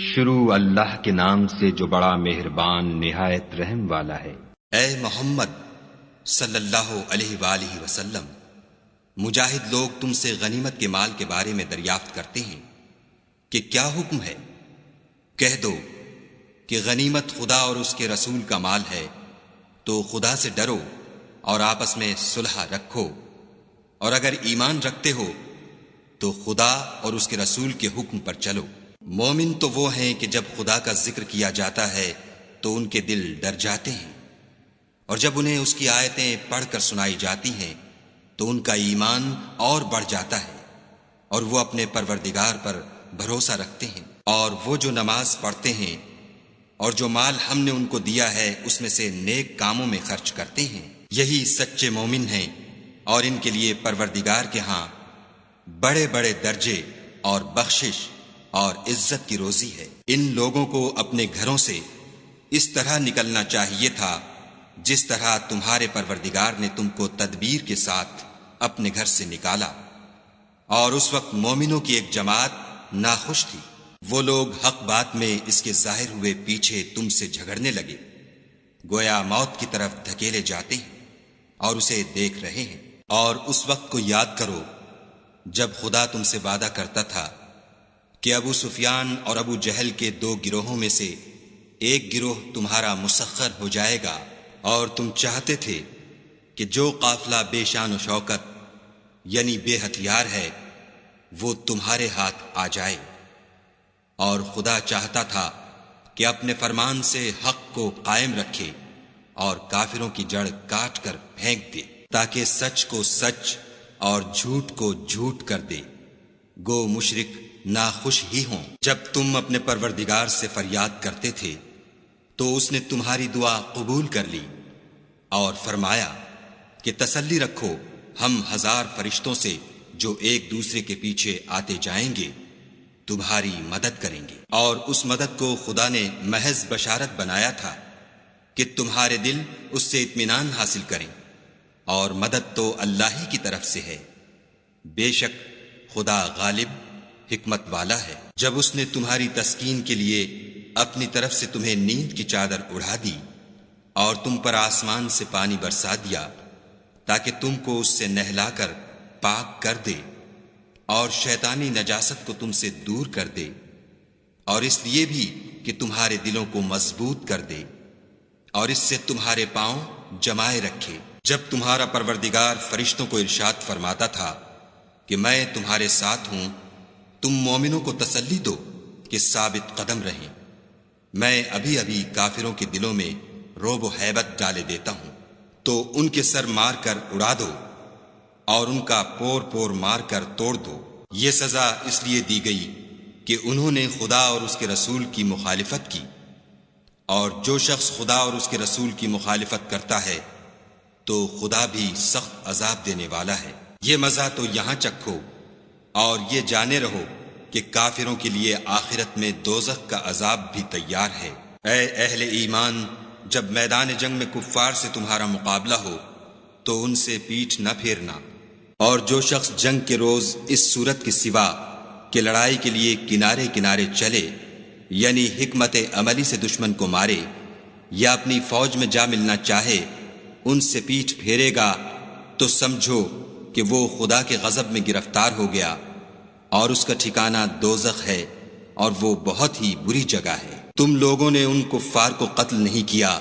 شروع اللہ کے نام سے جو بڑا مہربان نہایت رحم والا ہے۔ اے محمد صلی اللہ علیہ وآلہ وسلم، مجاہد لوگ تم سے غنیمت کے مال کے بارے میں دریافت کرتے ہیں کہ کیا حکم ہے؟ کہہ دو کہ غنیمت خدا اور اس کے رسول کا مال ہے، تو خدا سے ڈرو اور آپس میں صلح رکھو، اور اگر ایمان رکھتے ہو تو خدا اور اس کے رسول کے حکم پر چلو۔ مومن تو وہ ہیں کہ جب خدا کا ذکر کیا جاتا ہے تو ان کے دل ڈر جاتے ہیں، اور جب انہیں اس کی آیتیں پڑھ کر سنائی جاتی ہیں تو ان کا ایمان اور بڑھ جاتا ہے، اور وہ اپنے پروردگار پر بھروسہ رکھتے ہیں، اور وہ جو نماز پڑھتے ہیں اور جو مال ہم نے ان کو دیا ہے اس میں سے نیک کاموں میں خرچ کرتے ہیں، یہی سچے مومن ہیں، اور ان کے لیے پروردگار کے ہاں بڑے بڑے درجے اور بخشش اور عزت کی روزی ہے۔ ان لوگوں کو اپنے گھروں سے اس طرح نکلنا چاہیے تھا جس طرح تمہارے پروردگار نے تم کو تدبیر کے ساتھ اپنے گھر سے نکالا، اور اس وقت مومنوں کی ایک جماعت ناخوش تھی۔ وہ لوگ حق بات میں اس کے ظاہر ہوئے پیچھے تم سے جھگڑنے لگے، گویا موت کی طرف دھکیلے جاتے ہیں اور اسے دیکھ رہے ہیں۔ اور اس وقت کو یاد کرو جب خدا تم سے وعدہ کرتا تھا کہ ابو سفیان اور ابو جہل کے دو گروہوں میں سے ایک گروہ تمہارا مسخر ہو جائے گا، اور تم چاہتے تھے کہ جو قافلہ بے شان و شوکت یعنی بے ہتھیار ہے وہ تمہارے ہاتھ آ جائے، اور خدا چاہتا تھا کہ اپنے فرمان سے حق کو قائم رکھے اور کافروں کی جڑ کاٹ کر پھینک دے، تاکہ سچ کو سچ اور جھوٹ کو جھوٹ کر دے، گو مشرک ناخوش ہی ہوں۔ جب تم اپنے پروردگار سے فریاد کرتے تھے تو اس نے تمہاری دعا قبول کر لی اور فرمایا کہ تسلی رکھو، ہم 1000 فرشتوں سے جو ایک دوسرے کے پیچھے آتے جائیں گے تمہاری مدد کریں گے۔ اور اس مدد کو خدا نے محض بشارت بنایا تھا کہ تمہارے دل اس سے اطمینان حاصل کریں، اور مدد تو اللہ ہی کی طرف سے ہے، بے شک خدا غالب حکمت والا ہے۔ جب اس نے تمہاری تسکین کے لیے اپنی طرف سے تمہیں نیند کی چادر اڑا دی اور تم پر آسمان سے پانی برسا دیا تاکہ تم کو اس سے نہلا کر پاک کر دے اور شیطانی نجاست کو تم سے دور کر دے، اور اس لیے بھی کہ تمہارے دلوں کو مضبوط کر دے اور اس سے تمہارے پاؤں جمائے رکھے۔ جب تمہارا پروردگار فرشتوں کو ارشاد فرماتا تھا کہ میں تمہارے ساتھ ہوں، تم مومنوں کو تسلی دو کہ ثابت قدم رہیں، میں ابھی ابھی کافروں کے دلوں میں رعب و ہیبت ڈالے دیتا ہوں، تو ان کے سر مار کر اڑا دو اور ان کا پور پور مار کر توڑ دو۔ یہ سزا اس لیے دی گئی کہ انہوں نے خدا اور اس کے رسول کی مخالفت کی، اور جو شخص خدا اور اس کے رسول کی مخالفت کرتا ہے تو خدا بھی سخت عذاب دینے والا ہے۔ یہ مزہ تو یہاں چکھو اور یہ جانے رہو کہ کافروں کے لیے آخرت میں دوزخ کا عذاب بھی تیار ہے۔ اے اہل ایمان، جب میدان جنگ میں کفار سے تمہارا مقابلہ ہو تو ان سے پیٹھ نہ پھیرنا، اور جو شخص جنگ کے روز اس صورت کے سوا کہ لڑائی کے لیے کنارے کنارے چلے، یعنی حکمت عملی سے دشمن کو مارے یا اپنی فوج میں جا ملنا چاہے، ان سے پیٹھ پھیرے گا تو سمجھو کہ وہ خدا کے غضب میں گرفتار ہو گیا، اور اس کا ٹھکانہ دوزخ ہے، اور وہ بہت ہی بری جگہ ہے۔ تم لوگوں نے ان کفار کو قتل نہیں کیا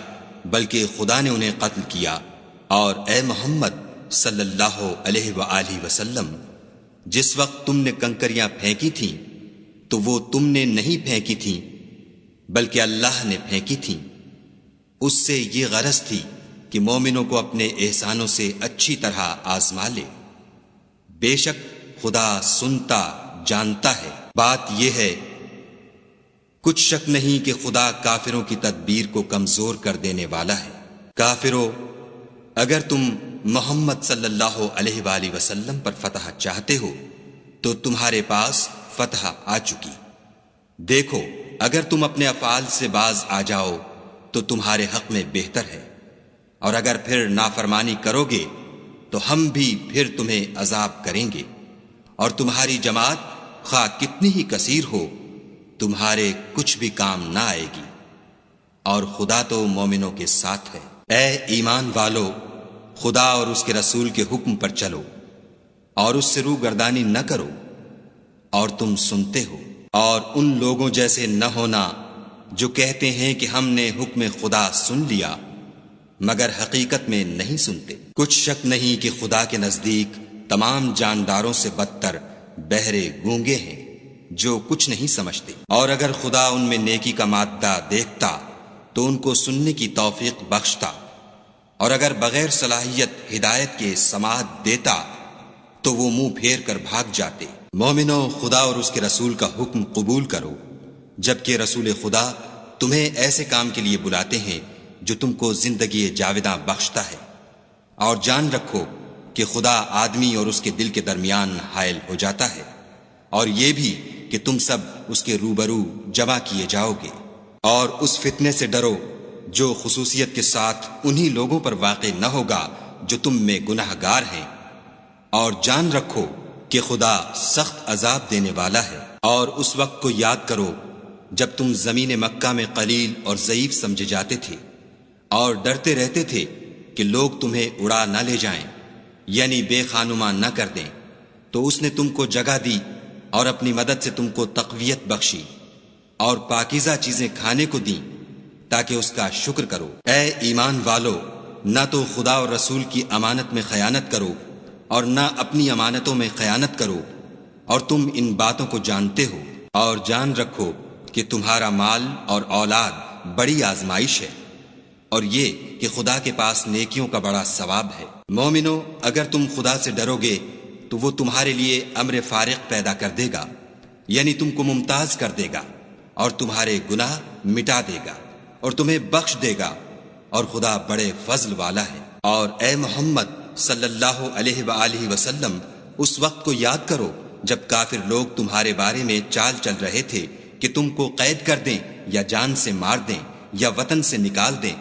بلکہ خدا نے انہیں قتل کیا، اور اے محمد صلی اللہ علیہ وآلہ وسلم، جس وقت تم نے کنکریاں پھینکی تھیں تو وہ تم نے نہیں پھینکی تھیں بلکہ اللہ نے پھینکی تھیں، اس سے یہ غرض تھی کہ مومنوں کو اپنے احسانوں سے اچھی طرح آزما لے، بے شک خدا سنتا جانتا ہے۔ بات یہ ہے، کچھ شک نہیں کہ خدا کافروں کی تدبیر کو کمزور کر دینے والا ہے۔ کافروں، اگر تم محمد صلی اللہ علیہ وآلہ وسلم پر فتح چاہتے ہو تو تمہارے پاس فتح آ چکی۔ دیکھو، اگر تم اپنے افعال سے باز آ جاؤ تو تمہارے حق میں بہتر ہے، اور اگر پھر نافرمانی کرو گے تو ہم بھی پھر تمہیں عذاب کریں گے، اور تمہاری جماعت خواہ کتنی ہی کثیر ہو تمہارے کچھ بھی کام نہ آئے گی، اور خدا تو مومنوں کے ساتھ ہے۔ اے ایمان والو، خدا اور اس کے رسول کے حکم پر چلو اور اس سے روگردانی نہ کرو، اور تم سنتے ہو، اور ان لوگوں جیسے نہ ہونا جو کہتے ہیں کہ ہم نے حکم خدا سن لیا مگر حقیقت میں نہیں سنتے۔ کچھ شک نہیں کہ خدا کے نزدیک تمام جانداروں سے بدتر بہرے گونگے ہیں جو کچھ نہیں سمجھتے، اور اگر خدا ان میں نیکی کا مادہ دیکھتا تو ان کو سننے کی توفیق بخشتا، اور اگر بغیر صلاحیت ہدایت کے سماعت دیتا تو وہ منہ پھیر کر بھاگ جاتے۔ مومنو، خدا اور اس کے رسول کا حکم قبول کرو، جبکہ رسول خدا تمہیں ایسے کام کے لیے بلاتے ہیں جو تم کو زندگی جاوداں بخشتا ہے، اور جان رکھو کہ خدا آدمی اور اس کے دل کے درمیان حائل ہو جاتا ہے، اور یہ بھی کہ تم سب اس کے روبرو جمع کیے جاؤ گے، اور اس فتنے سے ڈرو جو خصوصیت کے ساتھ انہی لوگوں پر واقع نہ ہوگا جو تم میں گناہ گار ہیں، اور جان رکھو کہ خدا سخت عذاب دینے والا ہے۔ اور اس وقت کو یاد کرو جب تم زمین مکہ میں قلیل اور ضعیف سمجھے جاتے تھے اور ڈرتے رہتے تھے کہ لوگ تمہیں اڑا نہ لے جائیں، یعنی بے خانما نہ کر دیں، تو اس نے تم کو جگہ دی اور اپنی مدد سے تم کو تقویت بخشی اور پاکیزہ چیزیں کھانے کو دیں تاکہ اس کا شکر کرو۔ اے ایمان والو، نہ تو خدا اور رسول کی امانت میں خیانت کرو اور نہ اپنی امانتوں میں خیانت کرو، اور تم ان باتوں کو جانتے ہو، اور جان رکھو کہ تمہارا مال اور اولاد بڑی آزمائش ہے، اور یہ کہ خدا کے پاس نیکیوں کا بڑا ثواب ہے۔ مومنو، اگر تم خدا سے ڈرو گے تو وہ تمہارے لیے امر فارق پیدا کر دے گا، یعنی تم کو ممتاز کر دے گا اور تمہارے گناہ مٹا دے گا اور تمہیں بخش دے گا، اور خدا بڑے فضل والا ہے۔ اور اے محمد صلی اللہ علیہ وآلہ وسلم، اس وقت کو یاد کرو جب کافر لوگ تمہارے بارے میں چال چل رہے تھے کہ تم کو قید کر دیں یا جان سے مار دیں یا وطن سے نکال دیں،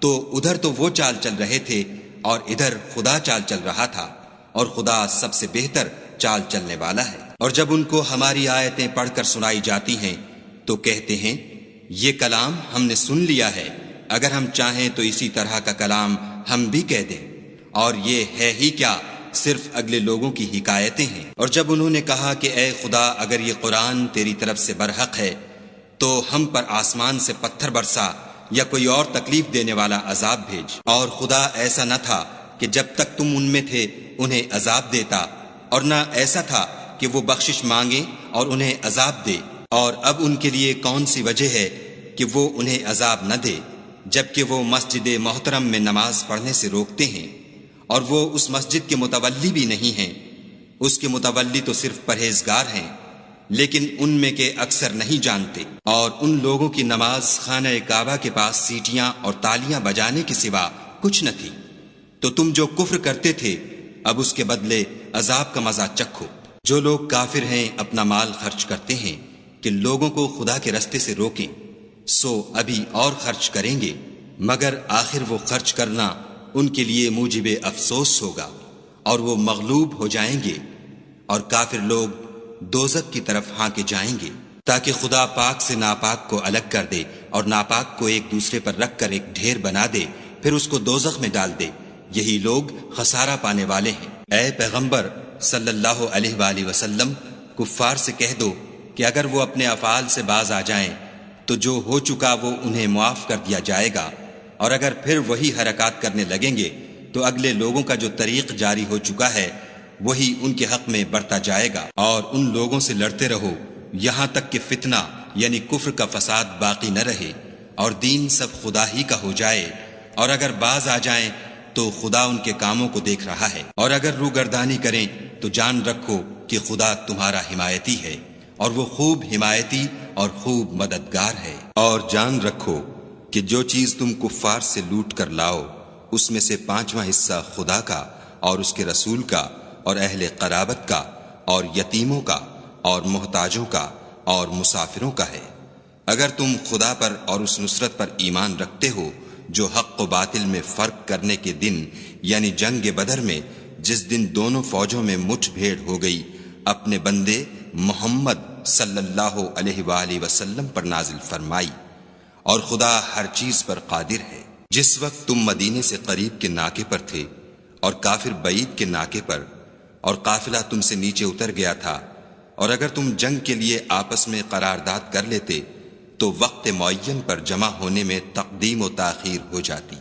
تو ادھر تو وہ چال چل رہے تھے اور ادھر خدا چال چل رہا تھا، اور خدا سب سے بہتر چال چلنے والا ہے۔ اور جب ان کو ہماری آیتیں پڑھ کر سنائی جاتی ہیں تو کہتے ہیں یہ کلام ہم نے سن لیا ہے، اگر ہم چاہیں تو اسی طرح کا کلام ہم بھی کہہ دیں، اور یہ ہے ہی کیا، صرف اگلے لوگوں کی حکایتیں ہیں۔ اور جب انہوں نے کہا کہ اے خدا، اگر یہ قرآن تیری طرف سے برحق ہے تو ہم پر آسمان سے پتھر برسا یا کوئی اور تکلیف دینے والا عذاب بھیج۔ اور خدا ایسا نہ تھا کہ جب تک تم ان میں تھے انہیں عذاب دیتا، اور نہ ایسا تھا کہ وہ بخشش مانگے اور انہیں عذاب دے۔ اور اب ان کے لیے کون سی وجہ ہے کہ وہ انہیں عذاب نہ دے، جبکہ وہ مسجد محترم میں نماز پڑھنے سے روکتے ہیں، اور وہ اس مسجد کے متولی بھی نہیں ہیں، اس کے متولی تو صرف پرہیزگار ہیں، لیکن ان میں کے اکثر نہیں جانتے۔ اور ان لوگوں کی نماز خانہ کعبہ کے پاس سیٹیاں اور تالیاں بجانے کے سوا کچھ نہ تھی، تو تم جو کفر کرتے تھے اب اس کے بدلے عذاب کا مزہ چکھو۔ جو لوگ کافر ہیں اپنا مال خرچ کرتے ہیں کہ لوگوں کو خدا کے رستے سے روکیں، سو ابھی اور خرچ کریں گے، مگر آخر وہ خرچ کرنا ان کے لیے موجب افسوس ہوگا، اور وہ مغلوب ہو جائیں گے، اور کافر لوگ دوزخ کی طرف ہانکے جائیں گے، تاکہ خدا پاک سے ناپاک کو الگ کر دے اور ناپاک کو ایک دوسرے پر رکھ کر ایک ڈھیر بنا دے، پھر اس کو دوزخ میں ڈال دے۔ یہی لوگ خسارہ پانے والے ہیں۔ اے پیغمبر صلی اللہ علیہ وآلہ وسلم، کفار سے کہہ دو کہ اگر وہ اپنے افعال سے باز آ جائیں تو جو ہو چکا وہ انہیں معاف کر دیا جائے گا، اور اگر پھر وہی حرکات کرنے لگیں گے تو اگلے لوگوں کا جو طریق جاری ہو چکا ہے وہی ان کے حق میں بڑھتا جائے گا۔ اور ان لوگوں سے لڑتے رہو یہاں تک کہ فتنہ یعنی کفر کا فساد باقی نہ رہے اور دین سب خدا ہی کا ہو جائے، اور اگر باز آ جائیں تو خدا ان کے کاموں کو دیکھ رہا ہے، اور اگر روگردانی کریں تو جان رکھو کہ خدا تمہارا حمایتی ہے، اور وہ خوب حمایتی اور خوب مددگار ہے۔ اور جان رکھو کہ جو چیز تم کفار سے لوٹ کر لاؤ اس میں سے 5واں حصہ خدا کا اور اس کے رسول کا اور اہل قرابت کا اور یتیموں کا اور محتاجوں کا اور مسافروں کا ہے، اگر تم خدا پر اور اس نصرت پر ایمان رکھتے ہو جو حق و باطل میں فرق کرنے کے دن یعنی جنگ بدر میں، جس دن دونوں فوجوں میں مٹھ بھیڑ ہو گئی، اپنے بندے محمد صلی اللہ علیہ وآلہ وسلم پر نازل فرمائی، اور خدا ہر چیز پر قادر ہے۔ جس وقت تم مدینے سے قریب کے ناکے پر تھے اور کافر بعید کے ناکے پر، اور قافلہ تم سے نیچے اتر گیا تھا، اور اگر تم جنگ کے لیے آپس میں قرارداد کر لیتے تو وقت معین پر جمع ہونے میں تقدیم و تاخیر ہو جاتی،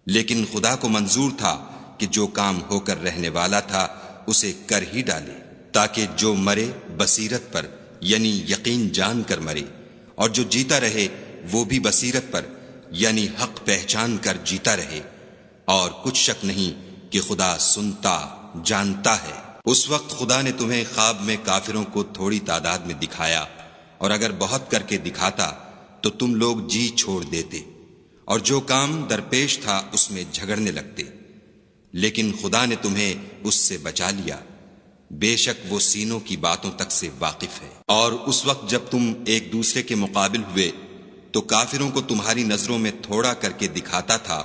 لیکن خدا کو منظور تھا کہ جو کام ہو کر رہنے والا تھا اسے کر ہی ڈالے، تاکہ جو مرے بصیرت پر یعنی یقین جان کر مرے، اور جو جیتا رہے وہ بھی بصیرت پر یعنی حق پہچان کر جیتا رہے، اور کچھ شک نہیں کہ خدا سنتا جانتا ہے۔ اس وقت خدا نے تمہیں خواب میں کافروں کو تھوڑی تعداد میں دکھایا، اور اگر بہت کر کے دکھاتا تو تم لوگ جی چھوڑ دیتے، اور جو کام درپیش تھا اس میں جھگڑنے لگتے، لیکن خدا نے تمہیں اس سے بچا لیا، بے شک وہ سینوں کی باتوں تک سے واقف ہے۔ اور اس وقت جب تم ایک دوسرے کے مقابل ہوئے تو کافروں کو تمہاری نظروں میں تھوڑا کر کے دکھاتا تھا،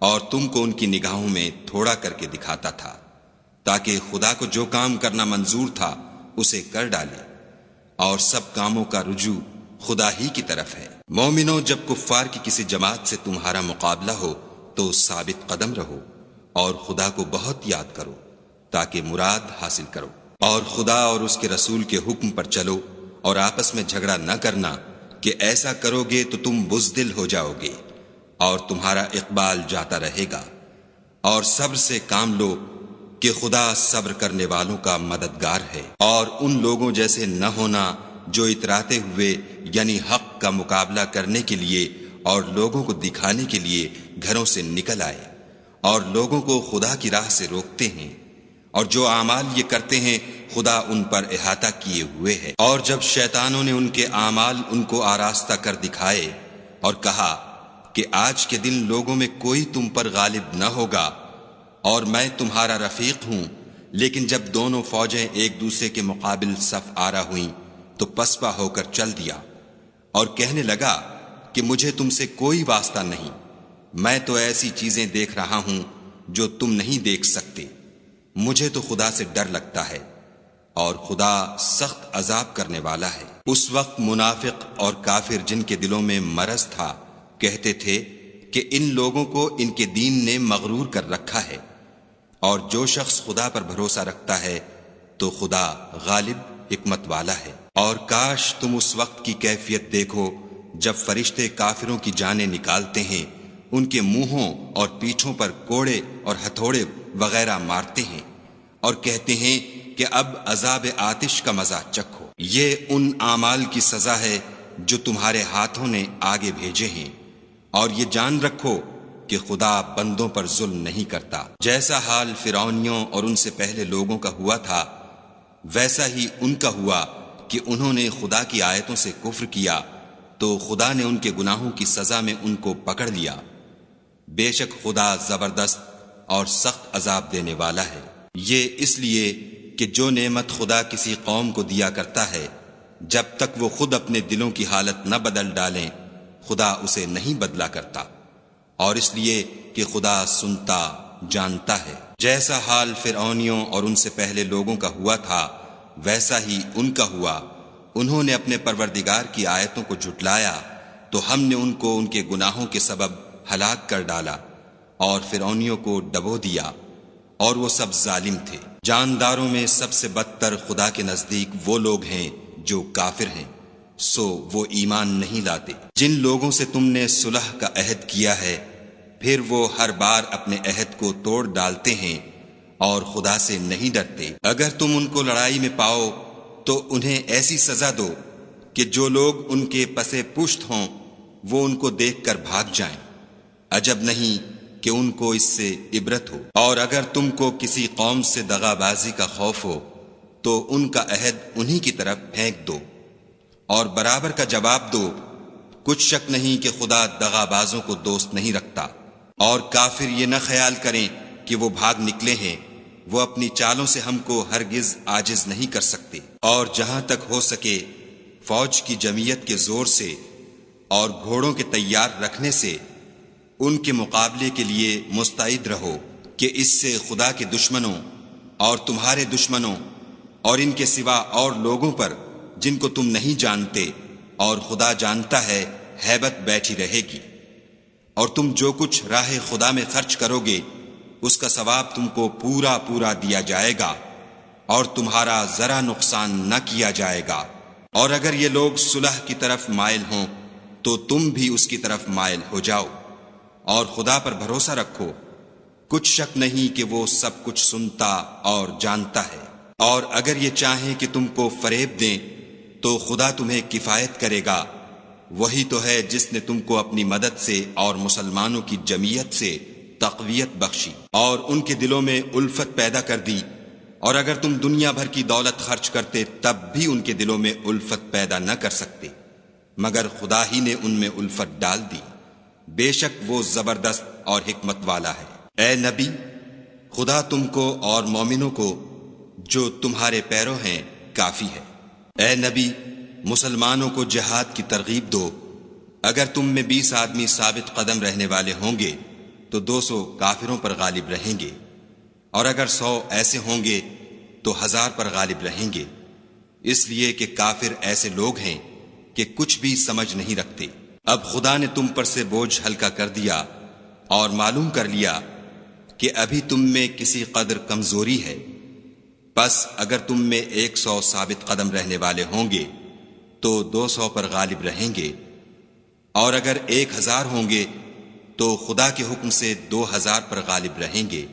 اور تم کو ان کی نگاہوں میں تھوڑا کر کے دکھاتا تھا، تاکہ خدا کو جو کام کرنا منظور تھا اسے کر ڈالے، اور سب کاموں کا رجوع خدا ہی کی طرف ہے۔ مومنوں، جب کفار کی کسی جماعت سے تمہارا مقابلہ ہو تو ثابت قدم رہو، اور خدا کو بہت یاد کرو تاکہ مراد حاصل کرو، اور خدا اور اس کے رسول کے حکم پر چلو، اور آپس میں جھگڑا نہ کرنا کہ ایسا کرو گے تو تم بزدل ہو جاؤ گے اور تمہارا اقبال جاتا رہے گا، اور صبر سے کام لو کہ خدا صبر کرنے والوں کا مددگار ہے۔ اور ان لوگوں جیسے نہ ہونا جو اتراتے ہوئے یعنی حق کا مقابلہ کرنے کے لیے اور لوگوں کو دکھانے کے لیے گھروں سے نکل آئے اور لوگوں کو خدا کی راہ سے روکتے ہیں، اور جو اعمال یہ کرتے ہیں خدا ان پر احاطہ کیے ہوئے ہے۔ اور جب شیطانوں نے ان کے اعمال ان کو آراستہ کر دکھائے اور کہا کہ آج کے دن لوگوں میں کوئی تم پر غالب نہ ہوگا اور میں تمہارا رفیق ہوں، لیکن جب دونوں فوجیں ایک دوسرے کے مقابل صف آرا ہوئیں تو پسپا ہو کر چل دیا اور کہنے لگا کہ مجھے تم سے کوئی واسطہ نہیں، میں تو ایسی چیزیں دیکھ رہا ہوں جو تم نہیں دیکھ سکتے، مجھے تو خدا سے ڈر لگتا ہے، اور خدا سخت عذاب کرنے والا ہے۔ اس وقت منافق اور کافر جن کے دلوں میں مرض تھا کہتے تھے کہ ان لوگوں کو ان کے دین نے مغرور کر رکھا ہے، اور جو شخص خدا پر بھروسہ رکھتا ہے تو خدا غالب حکمت والا ہے۔ اور کاش تم اس وقت کی کیفیت دیکھو جب فرشتے کافروں کی جانیں نکالتے ہیں، ان کے منہوں اور پیٹھوں پر کوڑے اور ہتھوڑے وغیرہ مارتے ہیں اور کہتے ہیں کہ اب عذاب آتش کا مزہ چکھو، یہ ان اعمال کی سزا ہے جو تمہارے ہاتھوں نے آگے بھیجے ہیں، اور یہ جان رکھو کہ خدا بندوں پر ظلم نہیں کرتا۔ جیسا حال فرعونیوں اور ان سے پہلے لوگوں کا ہوا تھا ویسا ہی ان کا ہوا کہ انہوں نے خدا کی آیتوں سے کفر کیا تو خدا نے ان کے گناہوں کی سزا میں ان کو پکڑ لیا، بے شک خدا زبردست اور سخت عذاب دینے والا ہے۔ یہ اس لیے کہ جو نعمت خدا کسی قوم کو دیا کرتا ہے جب تک وہ خود اپنے دلوں کی حالت نہ بدل ڈالیں خدا اسے نہیں بدلا کرتا، اور اس لیے کہ خدا سنتا جانتا ہے۔ جیسا حال فرعونیوں اور ان سے پہلے لوگوں کا ہوا تھا ویسا ہی ان کا ہوا، انہوں نے اپنے پروردگار کی آیتوں کو جھٹلایا تو ہم نے ان کو ان کے گناہوں کے سبب ہلاک کر ڈالا اور فرعونیوں کو ڈبو دیا، اور وہ سب ظالم تھے۔ جانداروں میں سب سے بدتر خدا کے نزدیک وہ لوگ ہیں جو کافر ہیں، سو وہ ایمان نہیں لاتے۔ جن لوگوں سے تم نے صلح کا عہد کیا ہے پھر وہ ہر بار اپنے عہد کو توڑ ڈالتے ہیں اور خدا سے نہیں ڈرتے۔ اگر تم ان کو لڑائی میں پاؤ تو انہیں ایسی سزا دو کہ جو لوگ ان کے پسے پشت ہوں وہ ان کو دیکھ کر بھاگ جائیں، عجب نہیں کہ ان کو اس سے عبرت ہو۔ اور اگر تم کو کسی قوم سے دغا بازی کا خوف ہو تو ان کا عہد انہی کی طرف پھینک دو اور برابر کا جواب دو، کچھ شک نہیں کہ خدا دغا بازوں کو دوست نہیں رکھتا۔ اور کافر یہ نہ خیال کریں کہ وہ بھاگ نکلے ہیں، وہ اپنی چالوں سے ہم کو ہرگز عاجز نہیں کر سکتے۔ اور جہاں تک ہو سکے فوج کی جمعیت کے زور سے اور گھوڑوں کے تیار رکھنے سے ان کے مقابلے کے لیے مستعد رہو کہ اس سے خدا کے دشمنوں اور تمہارے دشمنوں اور ان کے سوا اور لوگوں پر جن کو تم نہیں جانتے، اور خدا جانتا ہے ہیبت بیٹھی رہے گی۔ اور تم جو کچھ راہ خدا میں خرچ کرو گے اس کا ثواب تم کو پورا پورا دیا جائے گا، اور تمہارا ذرا نقصان نہ کیا جائے گا۔ اور اگر یہ لوگ صلح کی طرف مائل ہوں تو تم بھی اس کی طرف مائل ہو جاؤ، اور خدا پر بھروسہ رکھو، کچھ شک نہیں کہ وہ سب کچھ سنتا اور جانتا ہے۔ اور اگر یہ چاہیں کہ تم کو فریب دیں تو خدا تمہیں کفایت کرے گا، وہی تو ہے جس نے تم کو اپنی مدد سے اور مسلمانوں کی جمعیت سے تقویت بخشی اور ان کے دلوں میں الفت پیدا کر دی۔ اور اگر تم دنیا بھر کی دولت خرچ کرتے تب بھی ان کے دلوں میں الفت پیدا نہ کر سکتے، مگر خدا ہی نے ان میں الفت ڈال دی، بے شک وہ زبردست اور حکمت والا ہے۔ اے نبی، خدا تم کو اور مومنوں کو جو تمہارے پیرو ہیں کافی ہے۔ اے نبی، مسلمانوں کو جہاد کی ترغیب دو۔ اگر تم میں 20 آدمی ثابت قدم رہنے والے ہوں گے تو 200 کافروں پر غالب رہیں گے، اور اگر 100 ایسے ہوں گے تو 1000 پر غالب رہیں گے، اس لیے کہ کافر ایسے لوگ ہیں کہ کچھ بھی سمجھ نہیں رکھتے۔ اب خدا نے تم پر سے بوجھ ہلکا کر دیا اور معلوم کر لیا کہ ابھی تم میں کسی قدر کمزوری ہے، پس اگر تم میں 100 ثابت قدم رہنے والے ہوں گے تو 200 پر غالب رہیں گے، اور اگر 1000 ہوں گے تو خدا کے حکم سے 2000 پر غالب رہیں گے،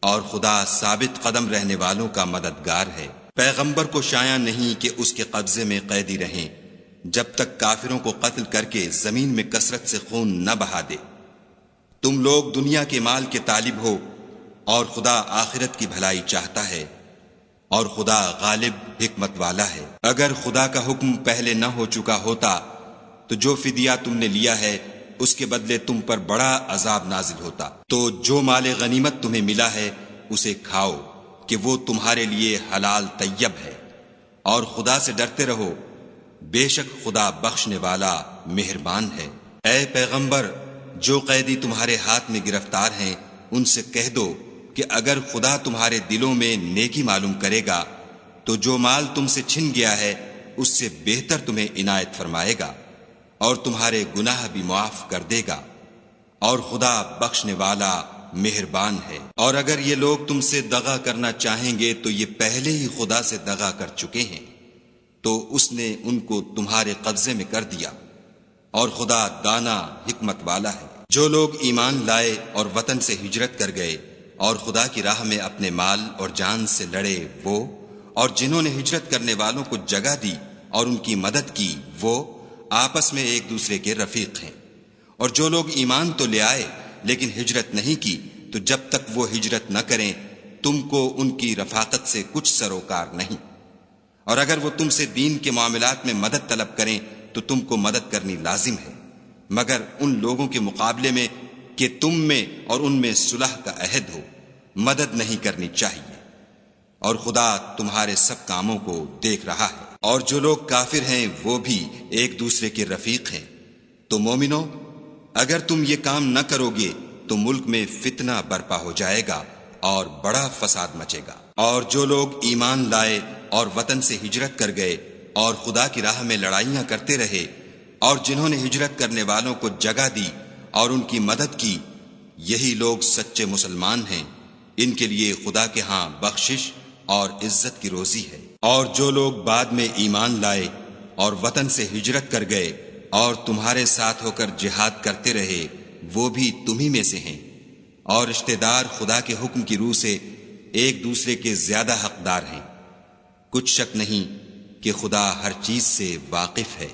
اور خدا ثابت قدم رہنے والوں کا مددگار ہے۔ پیغمبر کو شایع نہیں کہ اس کے قبضے میں قیدی رہیں جب تک کافروں کو قتل کر کے زمین میں کثرت سے خون نہ بہا دے۔ تم لوگ دنیا کے مال کے طالب ہو اور خدا آخرت کی بھلائی چاہتا ہے، اور خدا غالب حکمت والا ہے۔ اگر خدا کا حکم پہلے نہ ہو چکا ہوتا تو جو فدیہ تم نے لیا ہے اس کے بدلے تم پر بڑا عذاب نازل ہوتا۔ تو جو مال غنیمت تمہیں ملا ہے اسے کھاؤ کہ وہ تمہارے لیے حلال طیب ہے، اور خدا سے ڈرتے رہو، بے شک خدا بخشنے والا مہربان ہے۔ اے پیغمبر، جو قیدی تمہارے ہاتھ میں گرفتار ہیں ان سے کہہ دو کہ اگر خدا تمہارے دلوں میں نیکی معلوم کرے گا تو جو مال تم سے چھن گیا ہے اس سے بہتر تمہیں عنایت فرمائے گا، اور تمہارے گناہ بھی معاف کر دے گا، اور خدا بخشنے والا مہربان ہے۔ اور اگر یہ لوگ تم سے دغا کرنا چاہیں گے تو یہ پہلے ہی خدا سے دغا کر چکے ہیں، تو اس نے ان کو تمہارے قبضے میں کر دیا، اور خدا دانا حکمت والا ہے۔ جو لوگ ایمان لائے اور وطن سے ہجرت کر گئے اور خدا کی راہ میں اپنے مال اور جان سے لڑے وہ، اور جنہوں نے ہجرت کرنے والوں کو جگہ دی اور ان کی مدد کی وہ، آپس میں ایک دوسرے کے رفیق ہیں۔ اور جو لوگ ایمان تو لے آئے لیکن ہجرت نہیں کی تو جب تک وہ ہجرت نہ کریں تم کو ان کی رفاقت سے کچھ سروکار نہیں، اور اگر وہ تم سے دین کے معاملات میں مدد طلب کریں تو تم کو مدد کرنی لازم ہے، مگر ان لوگوں کے مقابلے میں کہ تم میں اور ان میں صلح کا عہد ہو مدد نہیں کرنی چاہیے، اور خدا تمہارے سب کاموں کو دیکھ رہا ہے۔ اور جو لوگ کافر ہیں وہ بھی ایک دوسرے کے رفیق ہیں۔ تو مومنو، اگر تم یہ کام نہ کرو گے تو ملک میں فتنہ برپا ہو جائے گا اور بڑا فساد مچے گا۔ اور جو لوگ ایمان لائے اور وطن سے ہجرت کر گئے اور خدا کی راہ میں لڑائیاں کرتے رہے، اور جنہوں نے ہجرت کرنے والوں کو جگہ دی اور ان کی مدد کی، یہی لوگ سچے مسلمان ہیں، ان کے لیے خدا کے ہاں بخشش اور عزت کی روزی ہے۔ اور جو لوگ بعد میں ایمان لائے اور وطن سے ہجرت کر گئے اور تمہارے ساتھ ہو کر جہاد کرتے رہے، وہ بھی تمہیں میں سے ہیں، اور رشتہ دار خدا کے حکم کی روح سے ایک دوسرے کے زیادہ حقدار ہیں۔ کچھ شک نہیں کہ خدا ہر چیز سے واقف ہے۔